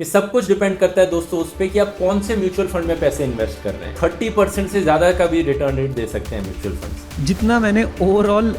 ये सब कुछ डिपेंड करता है दोस्तों उस पर कि आप कौन से म्यूचुअल फंड में पैसे इन्वेस्ट कर रहे हैं। 30% से ज़्यादा का भी रिटर्न रेट दे सकते हैं म्यूचुअल फंड्स। जितना मैंने ओवरऑल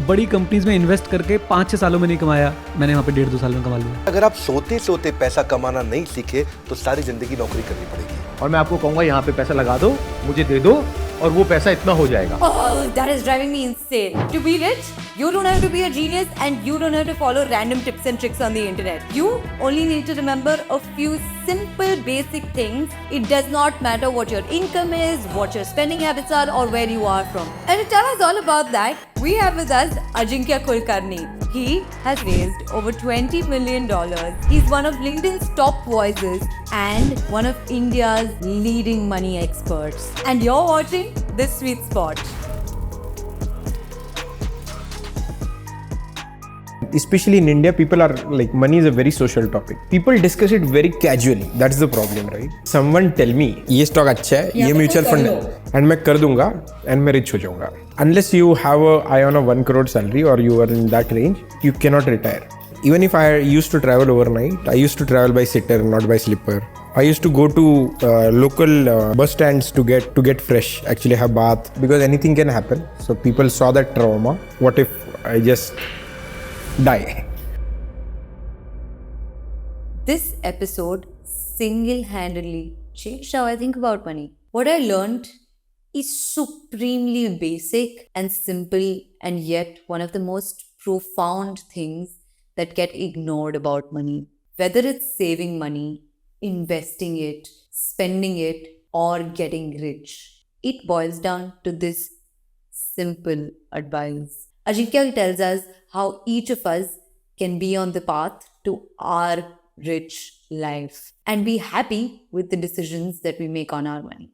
बड़ी कंपनीज में इन्वेस्ट करके 5-6 सालों में नहीं कमाया, मैंने वहाँ पे 1.5-2 साल में कमा लिया। अगर आप सोते सोते पैसा कमाना नहीं सीखे तो सारी जिंदगी नौकरी करनी पड़ेगी। और मैं आपको कहूंगा यहाँ पे पैसा लगा दो, मुझे दे दो और वो पैसा इतना हो जाएगा। Oh, that is driving me insane. To be rich, you don't have to be a genius and you don't have to follow random tips and tricks on the internet. You only need to remember a few simple basic things. It does not matter what your income is, what your spending habits are or where you are from. And to tell us all about that, we have with us Ajinkya Kulkarni. He has raised over $20 million. He's one of LinkedIn's top voices and one of India's leading money experts. And you're watching This Sweet Spot. Especially in India, people are like, money is a very social topic. People discuss it very casually. That's the problem, right? Someone tell me, ये stock अच्छा है, ये mutual fund है, and मैं कर दूंगा, and मैं rich हो जाऊंगा. Unless you have a eye on a 1 crore salary or you are in that range, you cannot retire. Even if I used to travel overnight, I used to travel by sitter, not by slipper. I used to go to local bus stands to get fresh, actually have bath, because anything can happen. So people saw that trauma. What if I just die? This episode single-handedly changed how I think about money. What I learned is supremely basic and simple, and yet one of the most profound things that get ignored about money. Whether it's saving money, investing it, spending it, or getting rich, it boils down to this simple advice. Ajinkya tells us how each of us can be on the path to our rich life and be happy with the decisions that we make on our money.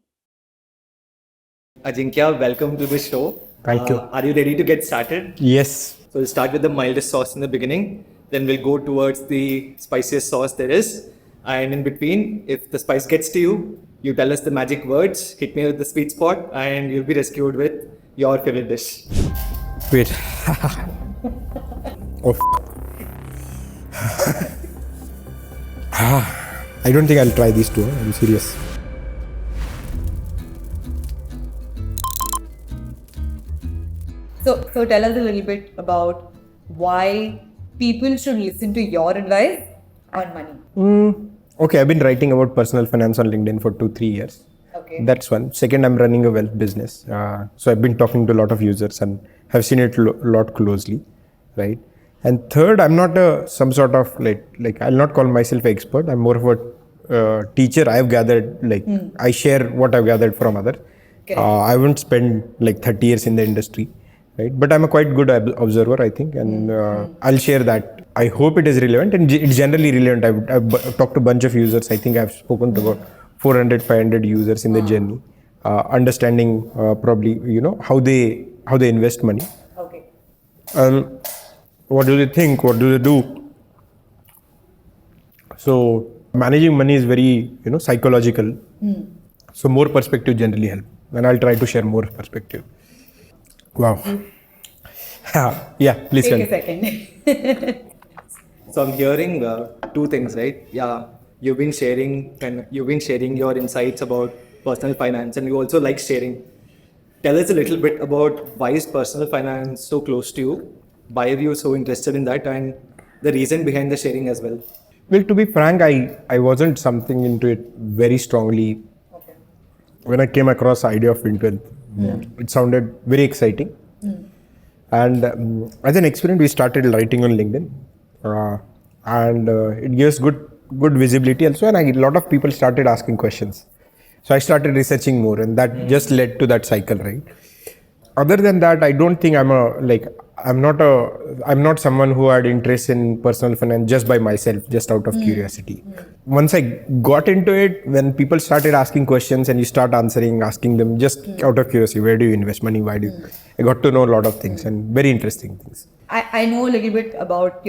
Ajinkya, welcome to the show. Thank you. Are you ready to get started? Yes. So we'll start with the mildest sauce in the beginning, then we'll go towards the spiciest sauce there is. And in between, if the spice gets to you, you tell us the magic words, hit me with the sweet spot, and you'll be rescued with your favorite dish. Wait. Oh. I don't think I'll try these two. I'm serious. So tell us a little bit about why people should listen to your advice on money. Okay, I've been writing about personal finance on LinkedIn for 2-3 years. Okay. That's one. Second, I'm running a wealth business. So I've been talking to a lot of users and have seen it a lot closely, right? And third, I'm not some sort of like I'll not call myself an expert. I'm more of a teacher. I've gathered, I share what I've gathered from others. I won't spend like 30 years in the industry, right? But I'm a quite good observer, I think, and I'll share that. I hope it is relevant, and it's generally relevant. I've talked to a bunch of users. I think I've spoken to about 400-500 users in the journey, understanding probably how they invest money. Okay. What do they think? What do they do? So managing money is very psychological. So more perspective generally help, and I'll try to share more perspective. Wow. Yeah, please Take tell. a second. So I'm hearing two things, right? Yeah, you've been sharing your insights about personal finance, and you also like sharing. Tell us a little bit about why is personal finance so close to you? Why are you so interested in that, and the reason behind the sharing as well? Well, to be frank, I wasn't something into it very strongly. Okay. When I came across the idea of Fintel, it sounded very exciting. And as an experiment, we started writing on LinkedIn. And it gives good visibility also, and a lot of people started asking questions. So I started researching more, and that just led to that cycle, right? Other than that, I don't think I'm not someone who had interest in personal finance just by myself, just out of curiosity. Once I got into it, when people started asking questions and you start asking them just out of curiosity, where do you invest money? Why do you? I got to know a lot of things and very interesting things. I know a little bit about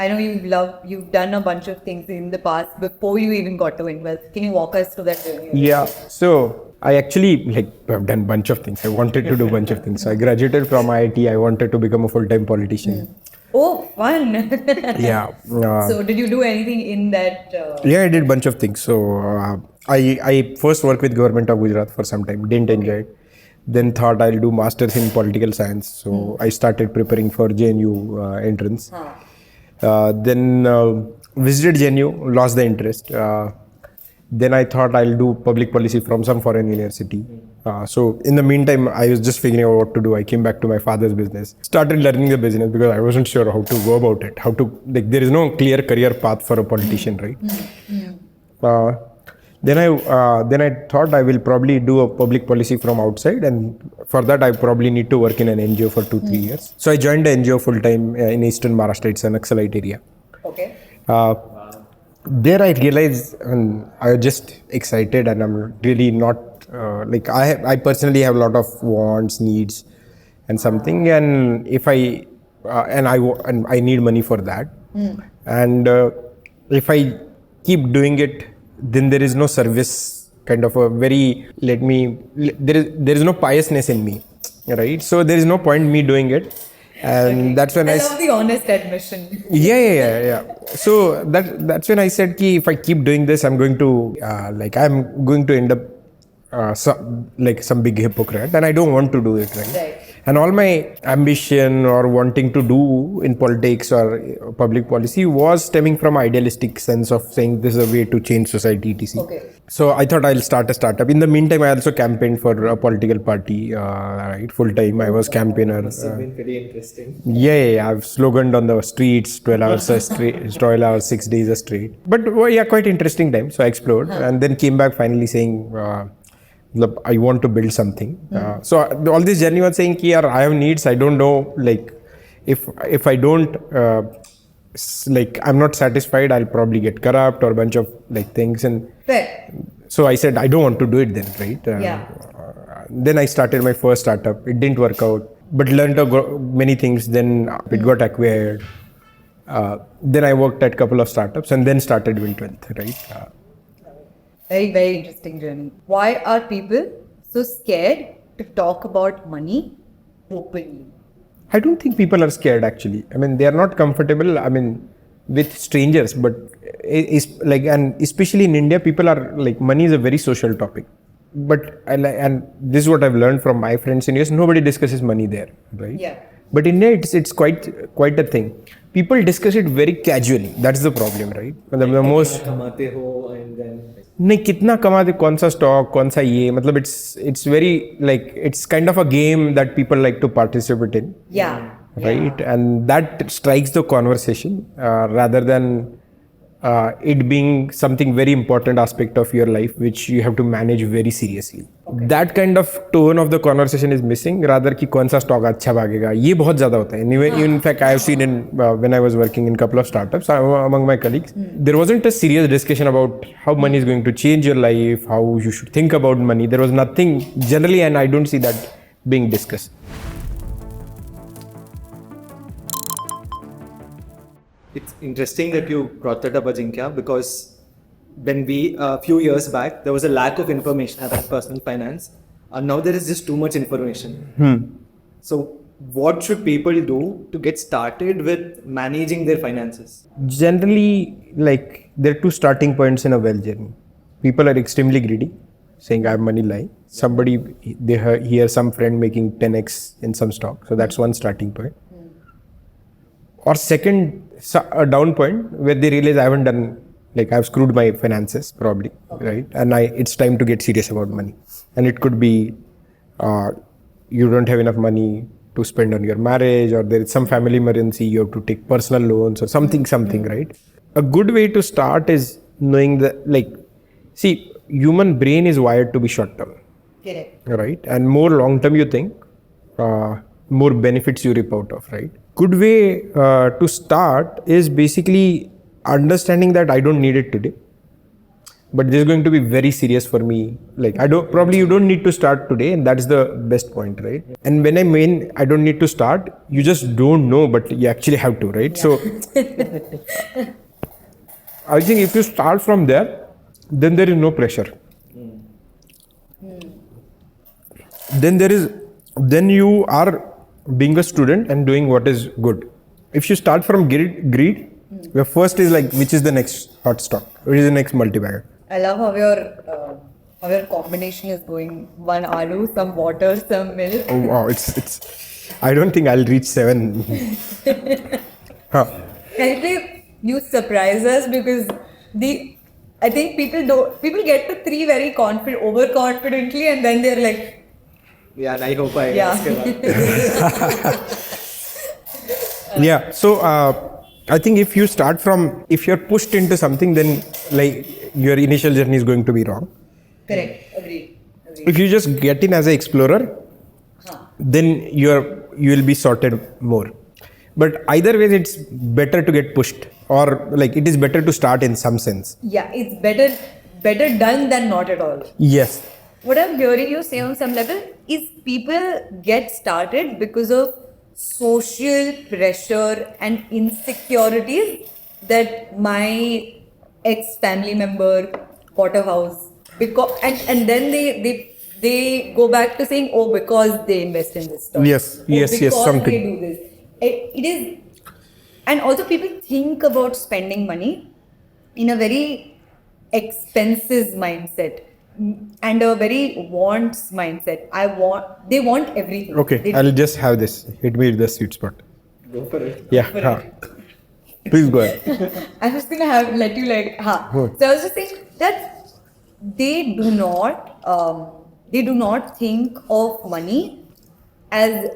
I know you've done a bunch of things in the past before you even got to invest. Can you walk us through that journey? Yeah, so I actually I've done a bunch of things. I wanted to do a bunch of things. So I graduated from IIT. I wanted to become a full-time politician. Oh, fun. Yeah. So, did you do anything in that? Yeah, I did bunch of things. So I first worked with government of Gujarat for some time. Didn't enjoy it. Then thought I'll do masters in political science. So I started preparing for JNU entrance. Then visited JNU, lost the interest. Then I thought I'll do public policy from some foreign university. So in the meantime, I was just figuring out what to do. I came back to my father's business, started learning the business because I wasn't sure how to go about it. How to, like, there is no clear career path for a politician, right? Then I thought I will probably do a public policy from outside, and for that I probably need to work in an NGO for 2-3 years. So I joined the NGO full time in Eastern Maharashtra. It's an Naxalite area. Okay. There I realized, and I was just excited, and I'm really not like I personally have a lot of wants, needs, and something, and if I and I need money for that, and if I keep doing it, then there is no service kind of a very there is no piousness in me, right? So there is no point me doing it. And that's when I love the honest admission. Yeah. So that's when I said ki if I keep doing this, I'm going to end up like some big hypocrite, and I don't want to do it, right? And all my ambition or wanting to do in politics or public policy was stemming from idealistic sense of saying this is a way to change society, etc. Okay. So I thought I'll start a startup. In the meantime, I also campaigned for a political party, right? Full time. I was campaigner. Must have been pretty interesting. Yeah. I've sloganed on the streets 12 hours a straight, 12 hours, 6 days a straight. But yeah, quite interesting time. So I explored and then came back finally saying, look, I want to build something. So all this journey was saying, ki, I have needs. I don't know, like, if I don't, like, I'm not satisfied, I'll probably get corrupt or a bunch of like things. And so I said, I don't want to do it then, right? Then I started my first startup. It didn't work out, but learned many things. Then it got acquired. Then I worked at a couple of startups and then started Wilt Wealth, right? Very, very interesting journey. Why are people so scared to talk about money openly? I don't think people are scared actually. I mean, they are not comfortable, I mean, with strangers, but it's like, and especially in India, people are like, money is a very social topic. But, and this is what I've learned from my friends in US, nobody discusses money there, right? Yeah. But in India, it's quite a thing. People discuss it very casually. That's the problem, right? The most... Kamate ho and then... नहीं कितना कमाते कौन सा stock कौन सा ये मतलब it's very like it's kind of a game that people like to participate in, right? And that strikes the conversation rather than it being something very important aspect of your life which you have to manage very seriously. That kind of tone of the conversation is missing, rather कि कौन सा stock अच्छा भागेगा ये बहुत ज़्यादा होता है. In fact, I have seen in when I was working in couple of startups among my colleagues, there wasn't a serious discussion about how money is going to change your life, how you should think about money. There was nothing generally, and I don't see that being discussed. It's interesting that you brought that up, Ajinkya, because when a few years back, there was a lack of information about personal finance, and now there is just too much information. So what should people do to get started with managing their finances? Generally, like, there are two starting points in a wealth journey. People are extremely greedy, saying I have money lying. They hear some friend making 10x in some stock. So that's one starting point. Or second, a down point where they realize I haven't done, like, I've screwed my finances probably, right? And it's time to get serious about money. And it could be you don't have enough money to spend on your marriage, or there is some family emergency, you have to take personal loans or something, right? A good way to start is knowing that, like, see, human brain is wired to be short term, right? And more long term you think, more benefits you reap out of, right? Good way to start is basically understanding that I don't need it today, but this is going to be very serious for me. Like, you don't need to start today, and that's the best point, right? And when I mean I don't need to start, you just don't know, but you actually have to, right? So I think if you start from there, then there is no pressure. Then you are being a student and doing what is good, if you start from greed, your first is like, which is the next hot stock? Which is the next multi-bagger? I love how your combination is going. One aloo, some water, some milk. Oh wow, it's. I don't think I'll reach 7. Huh. Actually, you surprise us because I think people get to 3 very overconfidently, and then they're like, Yeah, and I hope I yeah. Yeah. So I think if you're pushed into something, then like your initial journey is going to be wrong. Correct. Agreed. If you just get in as an explorer, then you will be sorted more. But either way, it's better to get pushed, or like it is better to start in some sense. Yeah, it's better done than not at all. Yes. What I'm hearing you say on some level is people get started because of social pressure and insecurities that my ex-family member bought a house because and then they go back to saying, oh, because they invest in this stuff. Yes, yes, because something. they do this. It is, and also people think about spending money in a very expenses mindset and a very wants mindset. They want everything. Okay, I'll just have this. Hit me with the sweet spot. Go for it. Yeah. Please go ahead. I was gonna let you So I was just saying that they do not think of money as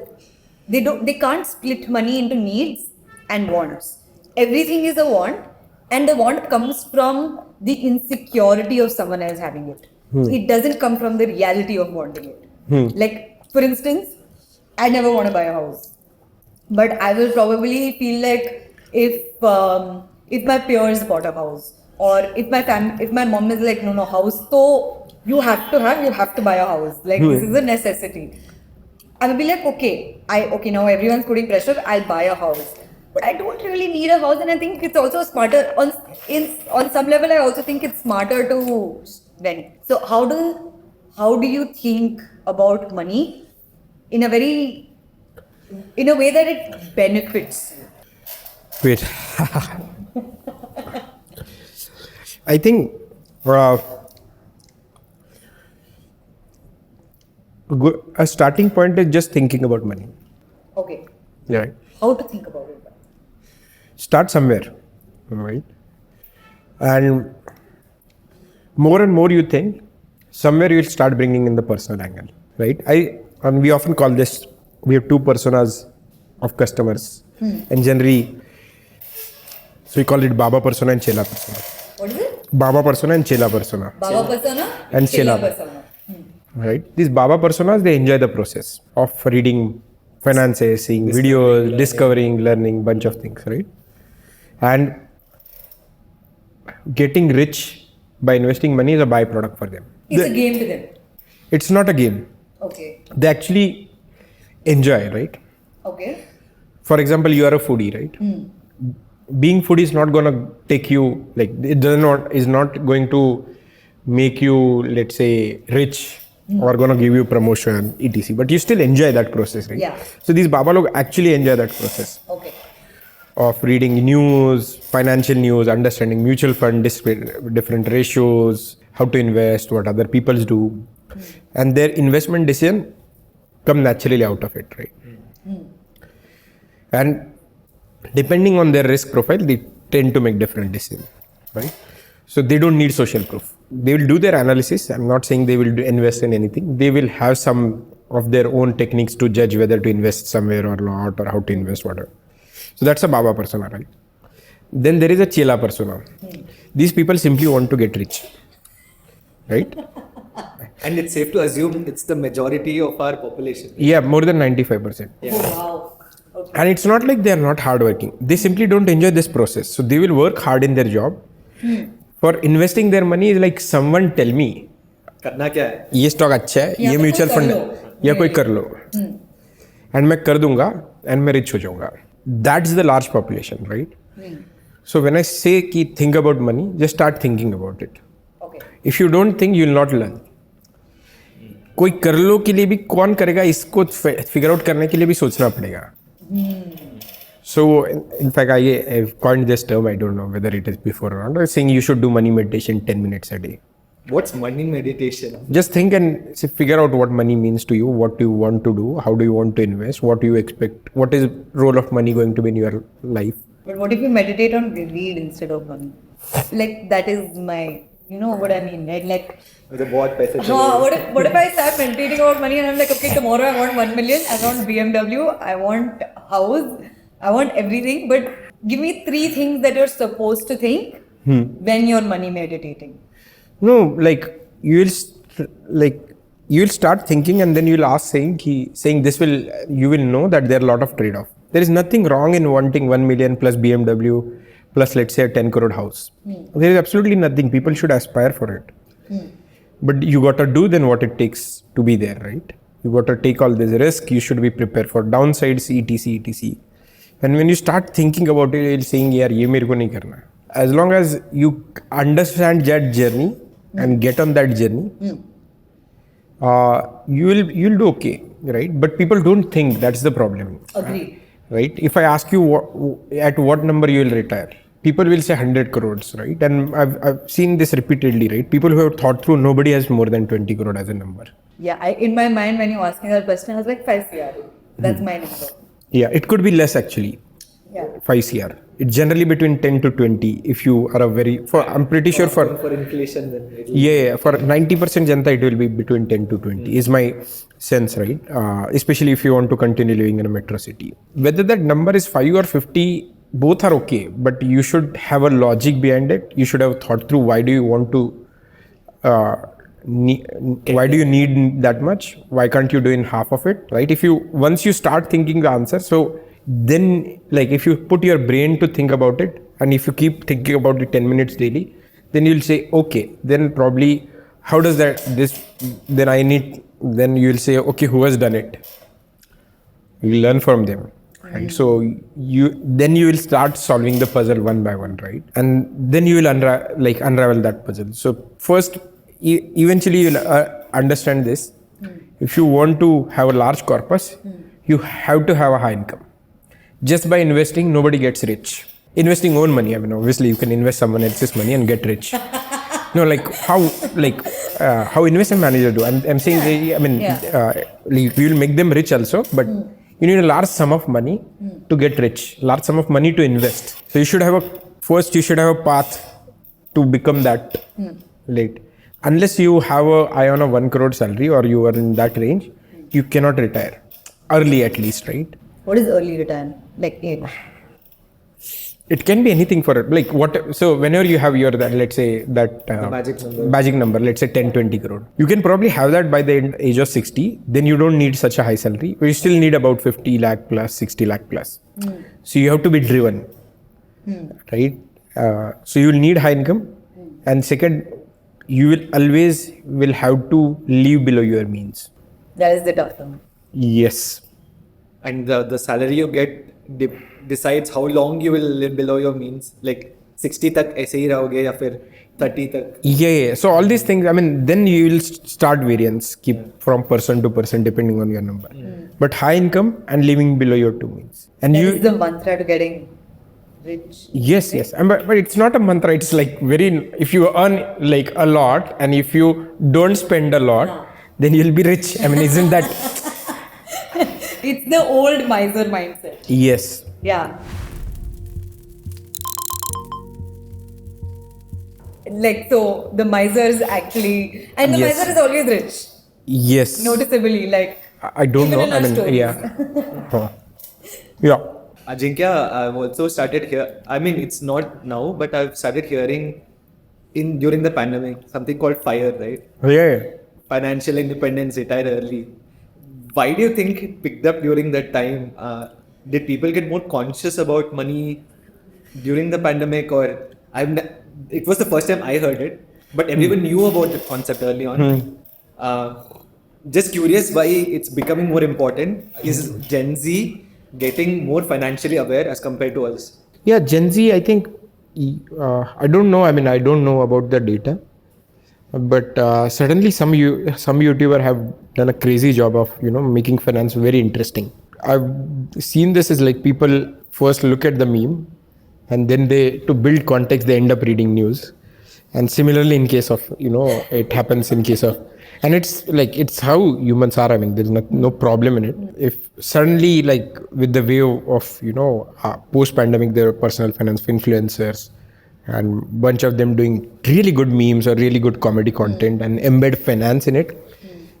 they can't split money into needs and wants. Everything is a want, and the want comes from the insecurity of someone else having it. It doesn't come from the reality of wanting it. Like, for instance, I never want to buy a house, but I will probably feel like if my peers bought a house, or if my mom is like, no house, so you have to buy a house. Like this is a necessity. I will be like, okay, now everyone's putting pressure, I'll buy a house. But I don't really need a house, and I think it's also smarter on some level. I also think it's smarter to rent. So how do you think about money in a way that it benefits you? Wait. I think a starting point is just thinking about money. Okay. Yeah. How to think about it? Start somewhere, right? And more you think, somewhere you'll start bringing in the personal angle, right? And we often call this, we have 2 personas of customers, and generally, so we call it Baba persona and Chela persona. What is it? Baba persona and Chela persona. Baba persona And Chela persona. Right? These Baba personas, they enjoy the process of reading finances, seeing videos, discovering, learning, bunch of things, right? And getting rich by investing money is a byproduct for them. It's a game to them. It's not a game. Okay. They actually enjoy, right? Okay. For example, you are a foodie, right? Being foodie is not going to take you, like, is not going to make you, let's say, rich or going to give you promotion, etc. But you still enjoy that process, right? Yeah. So these Baba log actually enjoy that process. Okay. Of reading news, financial news, understanding mutual fund, different ratios, how to invest, what other people do. And their investment decision come naturally out of it, right? And depending on their risk profile, they tend to make different decisions, right? So they don't need social proof. They will do their analysis. I'm not saying they will invest in anything. They will have some of their own techniques to judge whether to invest somewhere or not, or how to invest, whatever. So that's a Baba persona, right? Then there is a Chela persona. These people simply want to get rich, right? And it's safe to assume it's the majority of our population. Yeah, more than 95%. Yeah. Wow. Okay. And it's not like they are not hardworking. They simply don't enjoy this process. So they will work hard in their job. For investing their money is like someone tell me, करना क्या है? ये stock अच्छा है, ये mutual fund है, या कोई कर लो, एंड मैं कर दूंगा एंड मैं रिच हो जाऊंगा. That's the large population, right? So when I say कि think about money, just start thinking about it. Okay. If you don't think, you will not learn. कोई कर लो के लिए भी कौन करेगा, इसको फिगर आउट करने के लिए भी सोचना पड़ेगा. So, in fact, I've coined this term. I don't know whether it is before or not. I was saying you should do money meditation 10 minutes a day. What's money meditation? Just think and figure out what money means to you, what do you want to do, how do you want to invest, what do you expect, what is role of money going to be in your life. But what if you meditate on greed instead of money? Like, that is my, you know what I mean, right? Like, The बहुत पैसे what if I start meditating about money and I'm like, okay, tomorrow I want 1 million, I want BMW, I want house, I want everything, but give me 3 things that you're supposed to think when you're money meditating. No, like you will start thinking and then you'll ask saying this will, you will know that there are a lot of trade-off. There is nothing wrong in wanting 1 million plus BMW plus let's say a 10 crore house. There is absolutely nothing. People should aspire for it. But you got to do then what it takes to be there, right? You got to take all this risk. You should be prepared for downsides, etc. And when you start thinking about it, you're saying, "Yaar, ye mere ko nahi karna." As long as you understand that journey and get on that journey, you'll do okay, right? But people don't think, that's the problem. Agreed. Right? If I ask you at what number you will retire, people will say 100 crores, right? And I've seen this repeatedly, right? People who have thought through, nobody has more than 20 crore as a number. Yeah, in my mind, when you asked me that question, I was like 5 CR. That's my number. Yeah, it could be less actually. Yeah. 5 CR. It's generally between 10 to 20 if you are I'm pretty sure for inflation then. Yeah, for 90% Janta it will be between 10 to 20 is my sense, right? Especially if you want to continue living in a metro city. Whether that number is 5 or 50, both are okay, but you should have a logic behind it. You should have thought through why do you want to, why do you need that much? Why can't you do in half of it, right? Once you start thinking the answer, so then like if you put your brain to think about it and if you keep thinking about it 10 minutes daily, then you'll say, okay, then probably how does then you'll say, okay, who has done it? You learn from them. Right? So you will start solving the puzzle one by one, right? And then you will unravel that puzzle. So first, eventually you'll understand this. If you want to have a large corpus, you have to have a high income. Just by investing, nobody gets rich. Investing own money, I mean, obviously you can invest someone else's money and get rich. No, how investment managers do. I'm saying, we will make them rich also, but you need a large sum of money to get rich, large sum of money to invest. So you should have a path to become that. Unless you have an eye on a 1 crore salary or you are in that range, you cannot retire. Early at least, right? What is early retirement? Like age? It can be anything for it. So whenever you have let's say that magic number, let's say 10-20 crore, you can probably have that by the age of 60. Then you don't need such a high salary. You still need about 50 lakh plus, 60 lakh plus. So you have to be driven, right? So you will need high income, and second, you will always have to live below your means. That is the tough one. Yes. And the salary you get decides how long you will live below your means. Like 60 tak aise hi rahoge ya fir 30 tak. Yeah. So all these things, I mean, then you will start variance, keep from person to person depending on your number. But high income and living below your 2 means. And that is the mantra to getting rich. Yes. But it's not a mantra. It's if you earn a lot and if you don't spend a lot, then you'll be rich. I mean, isn't that... It's the old miser mindset. Yes. Yeah. So the misers actually, and the miser is always rich. Yes. Noticeably, I don't know. I mean, stories. Yeah. Yeah. Ajinkya, I've also started here. I mean, it's not now, but I've started hearing during the pandemic something called FIRE, right? Yeah. Financial independence, retire early. Why do you think it picked up during that time? Did people get more conscious about money during the pandemic, or it was the first time I heard it, but everyone knew about the concept early on. Just curious why it's becoming more important. Is Gen Z getting more financially aware as compared to us? Yeah, Gen Z, I think, I don't know. I mean, I don't know about the data. But certainly some YouTuber have done a crazy job of making finance very interesting. I've seen this as people first look at the meme, and then to build context, they end up reading news. And similarly, in case of, it happens in case of, and it's how humans are. I mean, there's no problem in it. If suddenly, like with the wave of, post-pandemic, there are personal finance influencers and bunch of them doing really good memes or really good comedy content and embed finance in it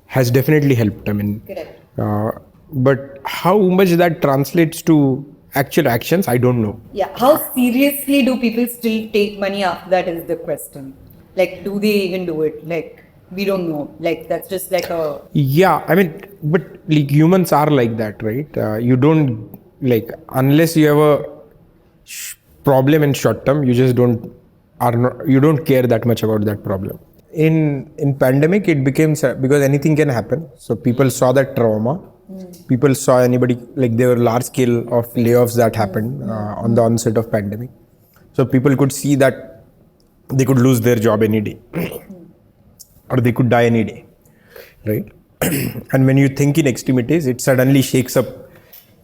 has definitely helped. I mean, but how much that translates to actual actions, I don't know. Yeah, how seriously do people still take money after that is the question. Like, do they even do it? Like, we don't know. Like, that's just like a... Yeah, I mean, but like humans are like that, right? You don't, like, unless you have a problem in short term, you just you don't care that much about that problem. In pandemic, it became, because anything can happen. So people saw that trauma. People saw anybody, like there were large scale of layoffs that happened on the onset of pandemic. So people could see that they could lose their job any day or they could die any day, right? And when you think in extremities, it suddenly shakes up,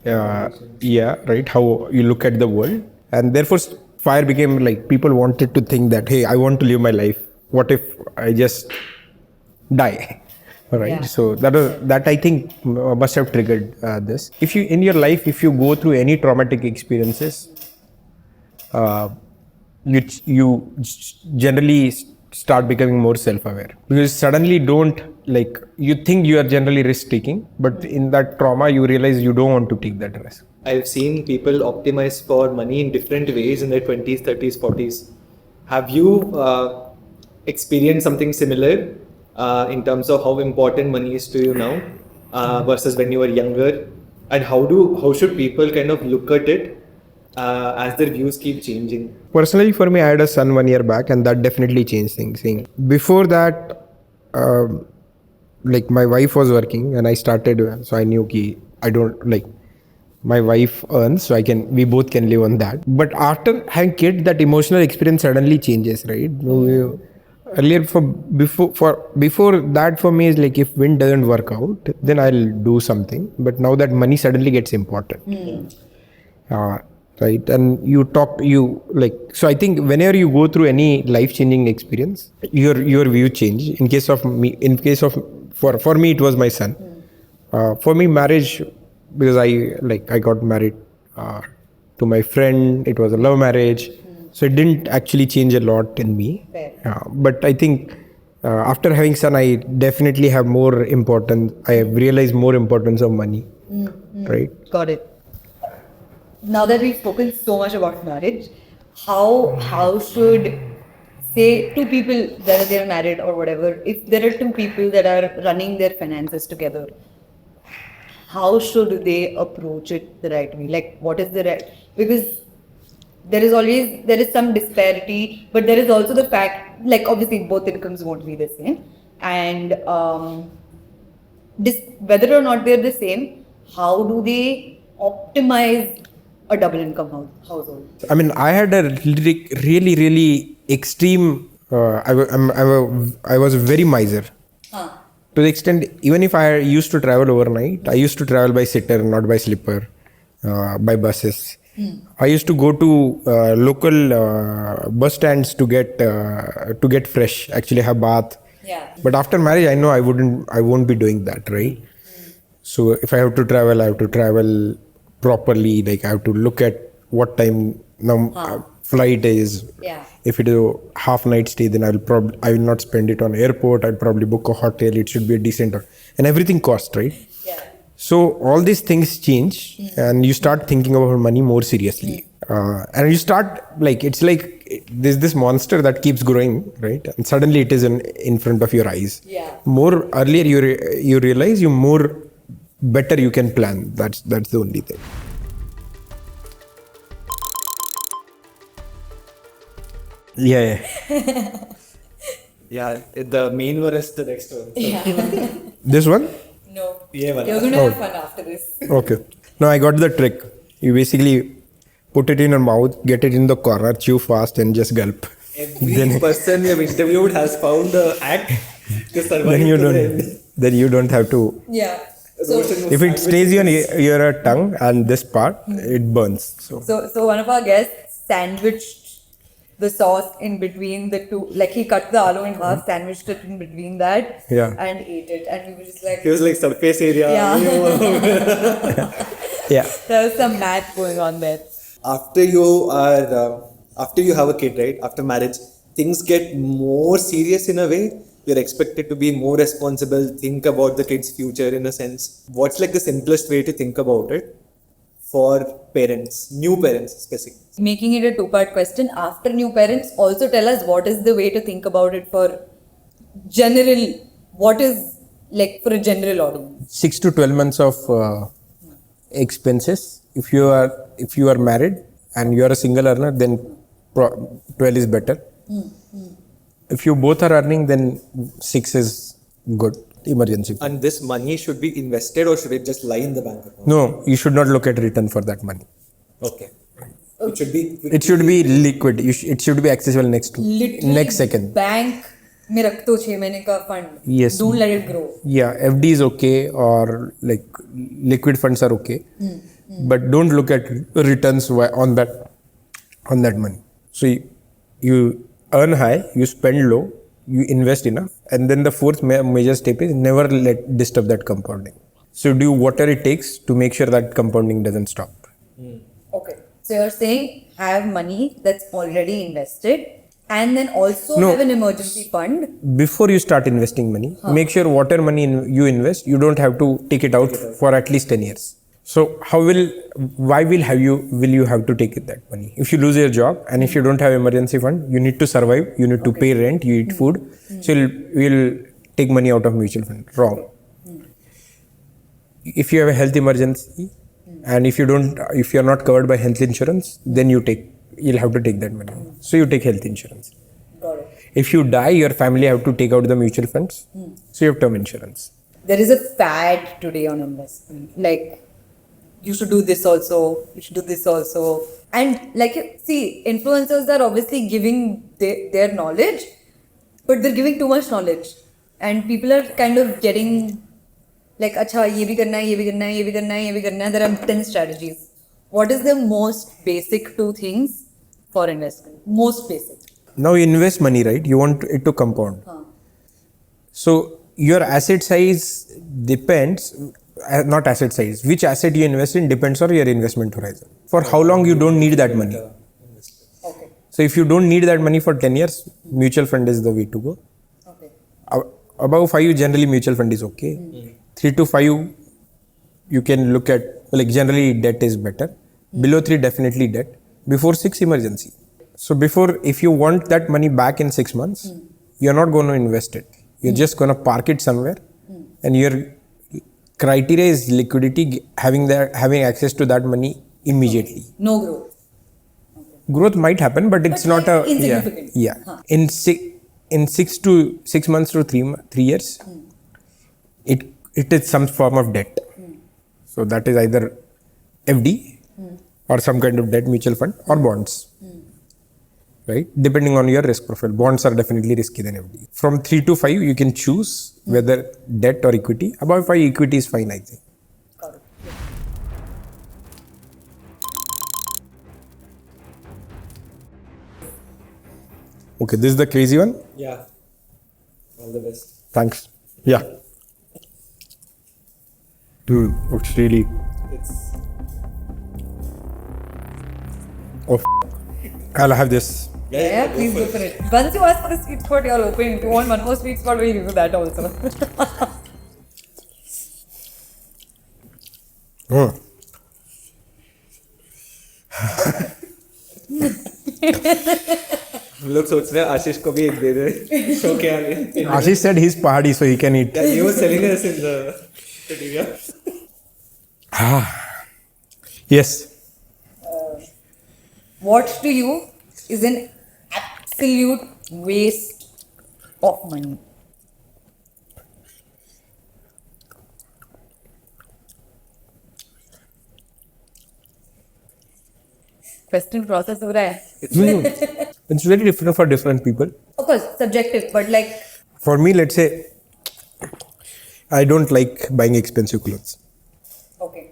right, how you look at the world. And therefore, fire became like people wanted to think that, hey, I want to live my life. What if I just die? Right. Yeah. So that I think must have triggered this. If you in your life, if you go through any traumatic experiences, you generally start becoming more self-aware, because suddenly you think you are generally risk-taking, but in that trauma you realize you don't want to take that risk. I've seen people optimize for money in different ways in their 20s, 30s, 40s. Have you experienced something similar in terms of how important money is to you now versus when you were younger? And how should people kind of look at it as their views keep changing? Personally, for me, I had a son 1 year back, and that definitely changed things. Before that, like my wife was working and I started, so I knew I don't like, my wife earns, so we both can live on that. But after having kids, that emotional experience suddenly changes, right? Earlier, before that, for me is like, if wind doesn't work out, then I'll do something. But now that money suddenly gets important, right? And so I think whenever you go through any life-changing experience, your view change. In case of me, for me, it was my son. For me, marriage, because I got married to my friend. It was a love marriage. So it didn't actually change a lot in me. But I think after having son, I definitely have more importance. I have realized more importance of money. Right? Got it. Now that we've spoken so much about marriage, how should, say, two people, whether they're married or whatever, if there are two people that are running their finances together, how should they approach it the right way? Like, what is the right? Because there is some disparity, but there is also the fact, like obviously both incomes won't be the same, and whether or not they're the same, how do they optimize a double income household? I mean, I had a really, really extreme. I was very miser. To the extent, even if I used to travel overnight, I used to travel by sitter, not by slipper, by buses. I used to go to local bus stands to get fresh, actually have bath. Yeah. But after marriage, I know I won't be doing that, right? So if I have to travel properly. Like I have to look at what time flight is. Yeah. If it is a half night stay, then I will not spend it on airport. I'll probably book a hotel. It should be a decent, and everything costs, right? Yeah. So all these things change, and you start thinking about money more seriously, and you start it's like there's this monster that keeps growing, right? And suddenly it is in front of your eyes. Yeah. More earlier you realize more better you can plan. That's the only thing. Yeah. Yeah, the main one is the next one. Yeah. This one? No. Yeah, You're going to have fun after this. Okay. No, I got the trick. You basically put it in your mouth, get it in the corner, chew fast, and just gulp. Every person we have interviewed has found the act to survive. Then you don't have to. Yeah. If it stays on your tongue and this part, it burns. So one of our guests sandwiched the sauce in between the two. Like he cut the aloo in half, sandwiched it in between that, Yeah. and ate it. And we were just like, It was like surface area. yeah, Yeah. there was some math going on there. After you have a kid, right? After marriage, things get more serious in a way. You're expected to be more responsible, think about the kid's future in a sense. What's like the simplest way to think about it for parents, new parents specifically? Making it a two-part question. After new parents, also tell us what is the way to think about it for general. What is like for a general audience? 6 to 12 months of expenses. If you are married and you are a single earner, then 12 is better. If you both are earning, then 6 is good. Emergency. And this money should be invested or should it just lie in the bank account? No, you should not look at return for that money. Okay. It should be. It should be liquid. It should be accessible next second. Bank में रख दो 6 महीने का fund. Yes. Don't let it grow. Yeah, FD is okay, or like liquid funds are okay, but don't look at returns on that money. So you earn high, you spend low, you invest enough, and then the fourth major step is never disturb that compounding. So do whatever it takes to make sure that compounding doesn't stop. Okay. So you're saying have money that's already invested and then also No. have an emergency fund. Before you start investing money, make sure whatever money you invest, you don't have to take it out for at least 10 years. So why will you have to take that money? If you lose your job and if you don't have emergency fund, you need to survive, you need to pay rent, you eat food. So you'll take money out of mutual fund. Wrong. If you have a health emergency and if you're not covered by health insurance, then you'll have to take that money. So you take health insurance. Got it. If you die, your family have to take out the mutual funds. So you have term insurance. There is a fad today on investment. Like, you should do this also, you should do this also. And like, see, influencers are obviously giving their knowledge, but they're giving too much knowledge. And people are kind of getting like, acha, ye bhi karna hai, ye bhi karna hai, ye bhi karna hai, ye bhi karna hai. There are 10 strategies. What is the most basic 2 things for investment? Most basic. Now you invest money, right? You want it to compound. So your asset size depends, not asset size, which asset you invest in depends on your investment horizon. For how long you don't need that money. Okay. So if you don't need that money for 10 years, mutual fund is the way to go. Okay. Above 5, generally mutual fund is okay. 3 to 5, you can look at, like generally debt is better. Below 3, definitely debt. Before 6, emergency. So if you want that money back in 6 months, you're not going to invest it. You're just going to park it somewhere, and your criteria is liquidity, having access to that money immediately. No growth. Growth might happen, but it's But not like insignificant. Yeah. In 6 months to 3 years, it is some form of debt. So that is either FD or some kind of debt mutual fund or bonds. Right? Depending on your risk profile. Bonds are definitely risky than FD. From 3 to 5, you can choose whether debt or equity. Above 5, equity is fine, I think. Got it. Okay, this is the crazy one. Yeah. All the best. Thanks. Yeah. Dude, it's really... Oh, I'll have this. Yeah, please go for it. Once you ask for the sweet spot, you're open. If you want one more sweet spot, we'll give you that also. हम लोग सोच रहे हैं आशीष को भी एक दे दे तो क्या है Ashish said he's Pahadi, so he can eat. Yeah, he was selling us in the video. Yes. What to you is an absolute waste of money? Question process हो रहा है. It's very different for different people. Of course, subjective, but like For me, let's say, I don't like buying expensive clothes, Okay.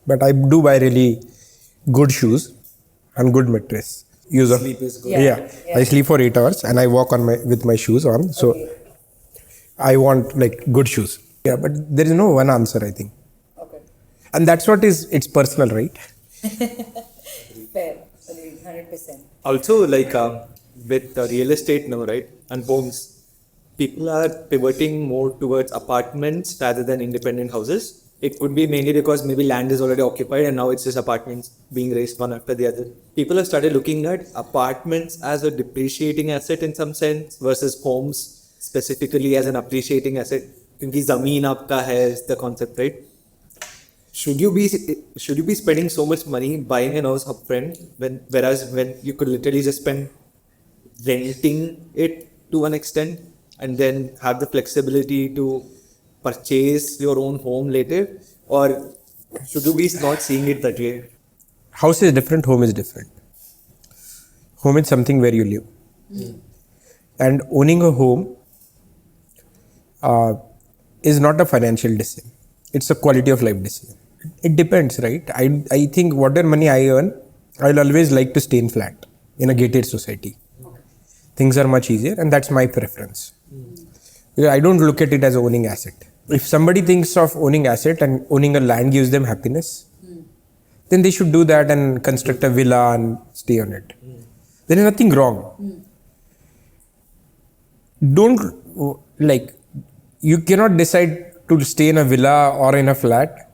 but I do buy really good shoes and good mattress. Use of Sleep is good. Yeah. I sleep for 8 hours and I walk on with my shoes on. So Okay. I want like good shoes. Yeah, but there is no one answer, I think. Okay. And that's what is, it's personal, right? Fair. Agreed. 100%. Also, like with real estate now, right, and homes, people are pivoting more towards apartments rather than independent houses. It could be mainly because maybe land is already occupied and now it's just apartments being raised one after the other. People have started looking at apartments as a depreciating asset in some sense versus homes specifically as an appreciating asset. क्योंकि ज़मीन आपका है is the concept, right? Should you be spending so much money buying an house upfront when you could literally just spend renting it to an extent and then have the flexibility to purchase your own home later, or should you be not seeing it that way? House is different, home is different. Home is something where you live. And owning a home is not a financial decision. It's a quality of life decision. It depends, right? I think whatever money I earn, I'll always like to stay in flat in a gated society. Things are much easier and that's my preference. Because I don't look at it as owning asset. If somebody thinks of owning asset and owning a land gives them happiness, then they should do that and construct a villa and stay on it. There is nothing wrong. Don't, like, you cannot decide to stay in a villa or in a flat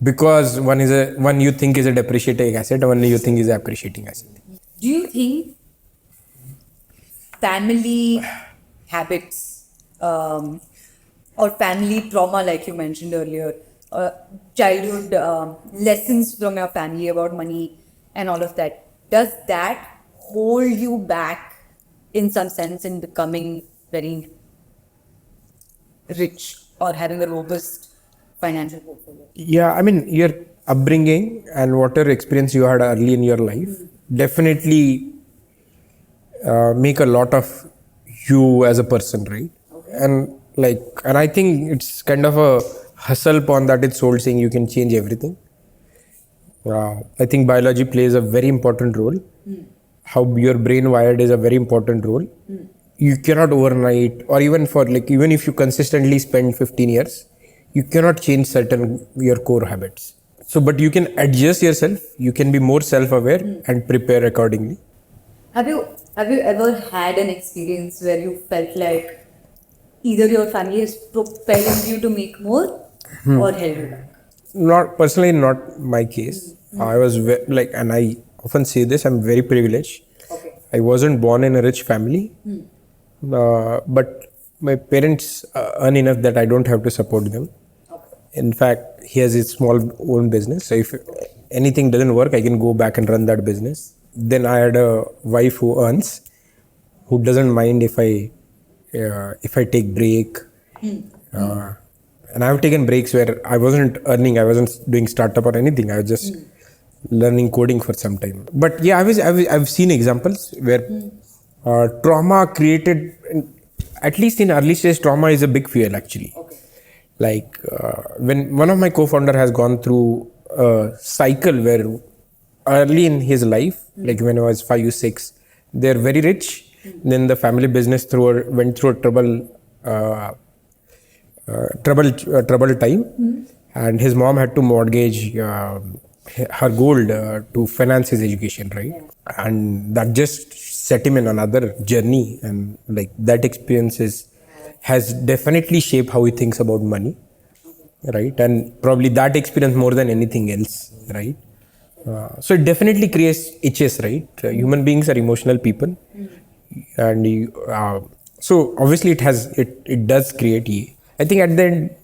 because one you think is a depreciating asset, one you think is an appreciating asset. Do you think family habits or family trauma, like you mentioned earlier, childhood lessons from your family about money and all of that, does that hold you back in some sense in becoming very rich or having a robust financial portfolio? Yeah, I mean, your upbringing and whatever experience you had early in your life definitely make a lot of you as a person, right? And I think it's kind of a hustle upon that it's sold saying you can change everything. I think biology plays a very important role. How your brain wired is a very important role. You cannot overnight, or even if you consistently spend 15 years, you cannot change certain your core habits. So, but you can adjust yourself. You can be more self-aware and prepare accordingly. Have you ever had an experience where you felt like either your family has propelled you to make more or held you back? Not my case. I was and I often say this, I'm very privileged. Okay. I wasn't born in a rich family, but my parents earn enough that I don't have to support them. Okay. In fact, he has his small own business. So if anything doesn't work, I can go back and run that business. Then I had a wife who earns, who doesn't mind if I take break. And I've taken breaks where I wasn't earning, I wasn't doing startup or anything. I was just learning coding for some time. But yeah, I've seen examples where trauma created, at least in early stage, trauma is a big fear actually. Okay. When one of my co-founder has gone through a cycle where early in his life, like when I was 5, 6, they're very rich. Then the family business went through a troubled time, and his mom had to mortgage her gold to finance his education, right? And that just set him in another journey, and that experience has definitely shaped how he thinks about money, right? And probably that experience more than anything else, right? So it definitely creates itches, right? Human beings are emotional people, and so obviously it does create. I think at the end,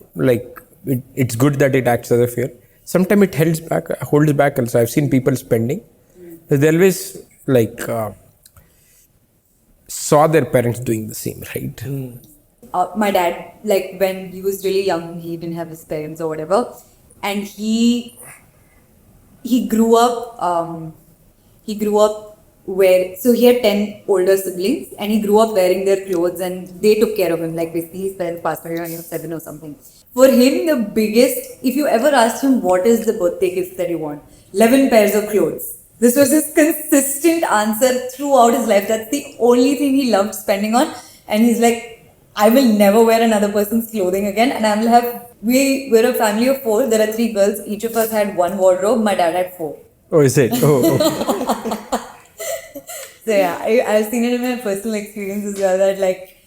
it's good that it acts as a fear. Sometimes it holds back also. I've seen people spending. They always saw their parents doing the same, right? My dad, when he was really young, he didn't have his parents or whatever, and he grew up so he had 10 older siblings and he grew up wearing their clothes and they took care of him. Like basically his parents passed away when he was 7 or something. For him, the biggest, if you ever asked him what is the birthday gift that you want, 11 pairs of clothes. This was his consistent answer throughout his life. That's the only thing he loved spending on. And he's like, I will never wear another person's clothing again. And I will have, we're a family of 4. There are 3 girls. Each of us had 1 wardrobe. My dad had 4. Oh, is it? Oh. So yeah, I've seen it in my personal experience as well that like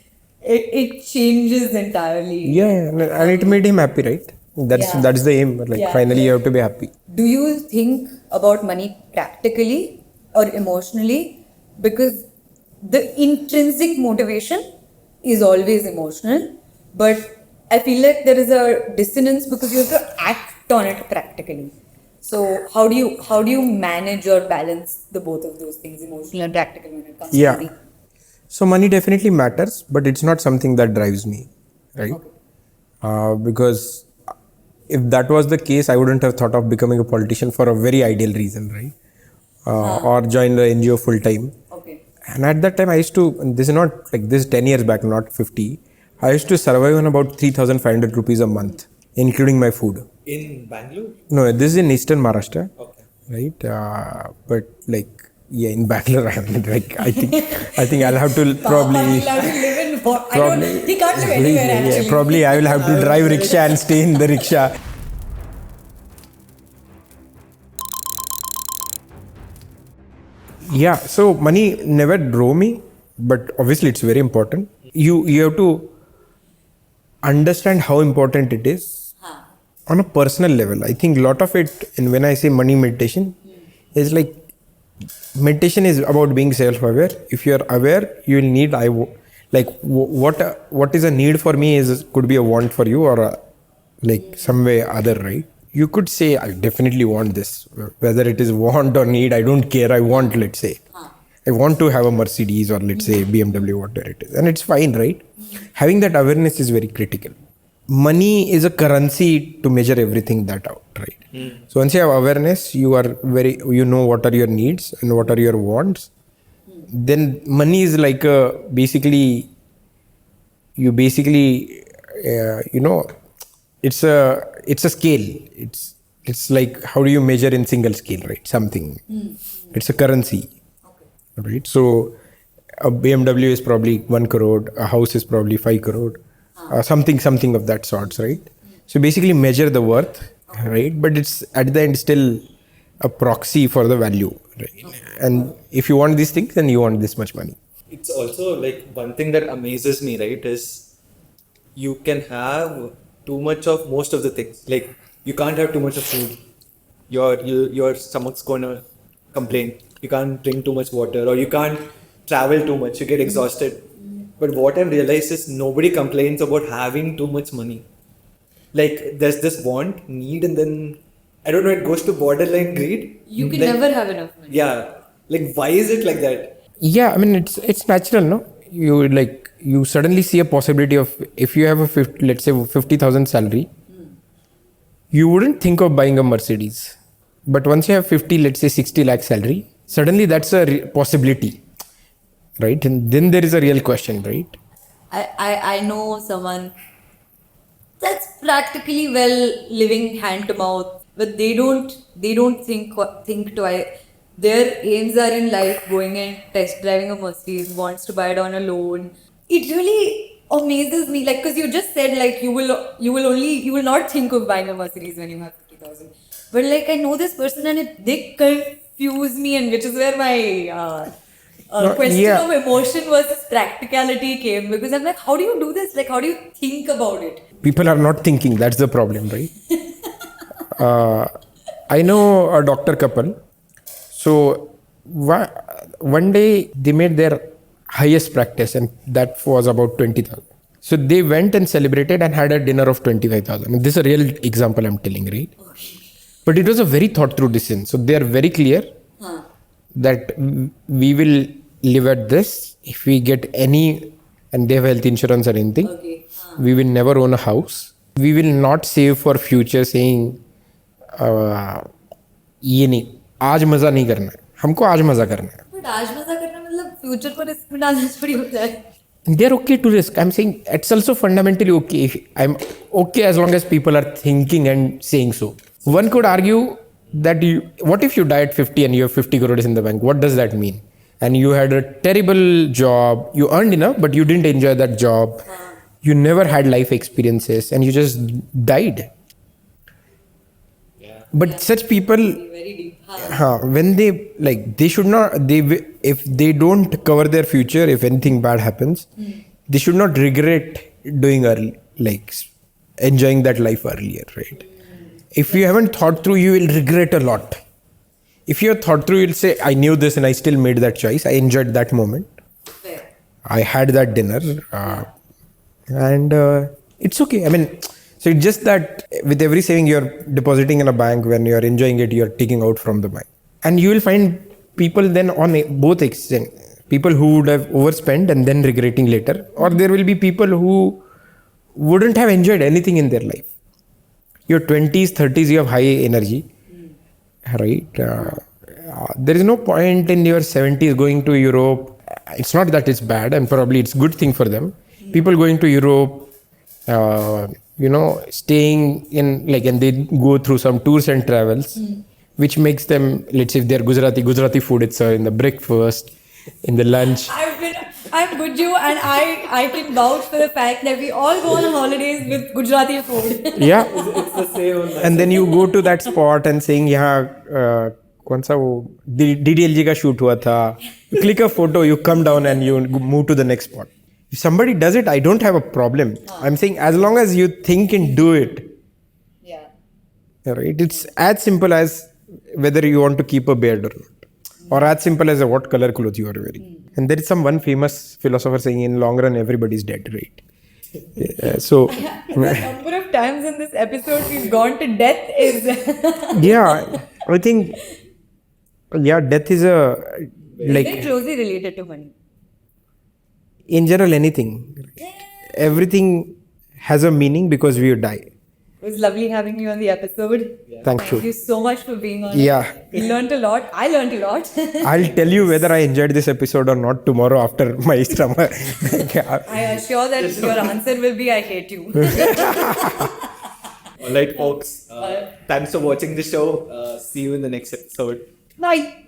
it changes entirely. Yeah, and it made him happy, right? That's the aim. Like finally you have to be happy. Do you think about money practically or emotionally? Because the intrinsic motivation is always emotional, but I feel like there is a dissonance because you have to act on it practically. So how do you manage or balance the both of those things, emotional and practical, when it comes to money? So money definitely matters, but it's not something that drives me, right? Okay. Because if that was the case, I wouldn't have thought of becoming a politician for a very ideal reason, right? Or join the NGO full time. Okay. And at that time, I used to, this is not like this 10 years back, not 50. I used to survive on about 3,500 rupees a month, including my food. In Bangalore? No, this is in Eastern Maharashtra. Okay. Right? But like, yeah, in Bangalore, I mean, like, I think I'll have to probably. He'll have to live in he can't live anywhere actually. Yeah, probably I will have to drive rickshaw and stay in the rickshaw. Yeah, so money never drove me, but obviously it's very important. You have to understand how important it is on a personal level. I think a lot of it, and when I say money meditation, is like meditation is about being self-aware. If you're aware, you will need what is a need for me could be a want for you, or like some way other, right? You could say I definitely want this, whether it is want or need, I don't care. I want, let's say I want to have a Mercedes or let's say BMW, whatever it is, and it's fine, right? Having that awareness is very critical. Money is a currency to measure everything that out, right? So once you have awareness, you know what are your needs and what are your wants. Then money is like it's a scale. It's like, how do you measure in single scale, right? Something. It's a currency, right? So a BMW is probably 1 crore, a house is probably 5 crore, something of that sorts, right? So basically measure the worth, right? But it's at the end still a proxy for the value, right? And if you want these things, then you want this much money. It's also like one thing that amazes me, right, is you can have too much of most of the things. Like you can't have too much of food. Your stomach's gonna complain. You can't drink too much water, or you can't travel too much. You get exhausted. But what I've realized is nobody complains about having too much money. Like there's this want, need, and then I don't know, it goes to borderline greed. You can never have enough money. Yeah. Like why is it like that? Yeah, I mean it's natural, no? You suddenly see a possibility of, if you have let's say 50,000 salary, you wouldn't think of buying a Mercedes. But once you have 50, let's say 60 lakh salary, suddenly that's a possibility, right? And then there is a real question, right? I know someone that's practically well living hand to mouth, but they don't think twice. Their aims are in life going and test driving a Mercedes, wants to buy it on a loan. It really amazes me, like, because you just said like you will not think of buying a Mercedes when you have 50,000. But like I know this person and they confuse me, and which is where my question of emotion versus practicality came, because I'm like, how do you do this? Like, how do you think about it? People are not thinking. That's the problem, right? I know a doctor couple. So one day they made their highest practice, and that was about 20,000. So they went and celebrated and had a dinner of 25,000. This is a real example I'm telling, right? But it was a very thought through decision. So they are very clear that we will live at this. If we get any, and they have health insurance or anything, we will never own a house. We will not save for future, saying ये नहीं, आज मजा नहीं करना है, हमको आज मजा करना है. But ताजमहल करना मतलब फ्यूचर को रिस्क में डालना थोड़ी होता है. They're okay to risk. I'm saying it's also fundamentally okay. I'm okay as long as people are thinking and saying so. One could argue that what if you die at 50 and you have 50 crores in the bank? What does that mean? And you had a terrible job. You earned enough, but you didn't enjoy that job. You never had life experiences and you just died. But such people, when they should not, if they don't cover their future, if anything bad happens, they should not regret doing enjoying that life earlier, right? If you haven't thought through, you will regret a lot. If you have thought through, you'll say, I knew this and I still made that choice. I enjoyed that moment. I had that dinner. And it's okay. I mean, so it's just that with every saving you're depositing in a bank, when you're enjoying it, you're taking out from the bank. And you will find people then on both extremes. People who would have overspent and then regretting later. Or there will be people who wouldn't have enjoyed anything in their life. Your 20s, 30s, you have high energy. Right? There is no point in your 70s going to Europe. It's not that it's bad, and probably it's a good thing for them. People going to Europe, staying in, and they go through some tours and travels, which makes them, let's say if they're Gujarati food, it's in the breakfast, in the lunch. I'm with you, and I can vouch for the fact that we all go on holidays with Gujarati food. Yeah. It's the same. And then you go to that spot and saying, कौन सा वो DDLG का shoot हुआ था. You click a photo, you come down and you move to the next spot. If somebody does it, I don't have a problem. I'm saying as long as you think and do it. Yeah. Right? It's as simple as whether you want to keep a beard or not. Or as simple as what color clothes you are wearing. And there is one famous philosopher saying in long run everybody is dead, right? So The number of times in this episode we've gone to death is... yeah, I think death is very closely related to money. In general, anything. Everything has a meaning because we die. It was lovely having you on the episode. Thank you. Thank you so much for being on. Yeah. We learned a lot. I learned a lot. I'll tell you whether I enjoyed this episode or not tomorrow after my summer. I assure that your answer will be I hate you. Alright, folks. Thanks for watching the show. See you in the next episode. Bye.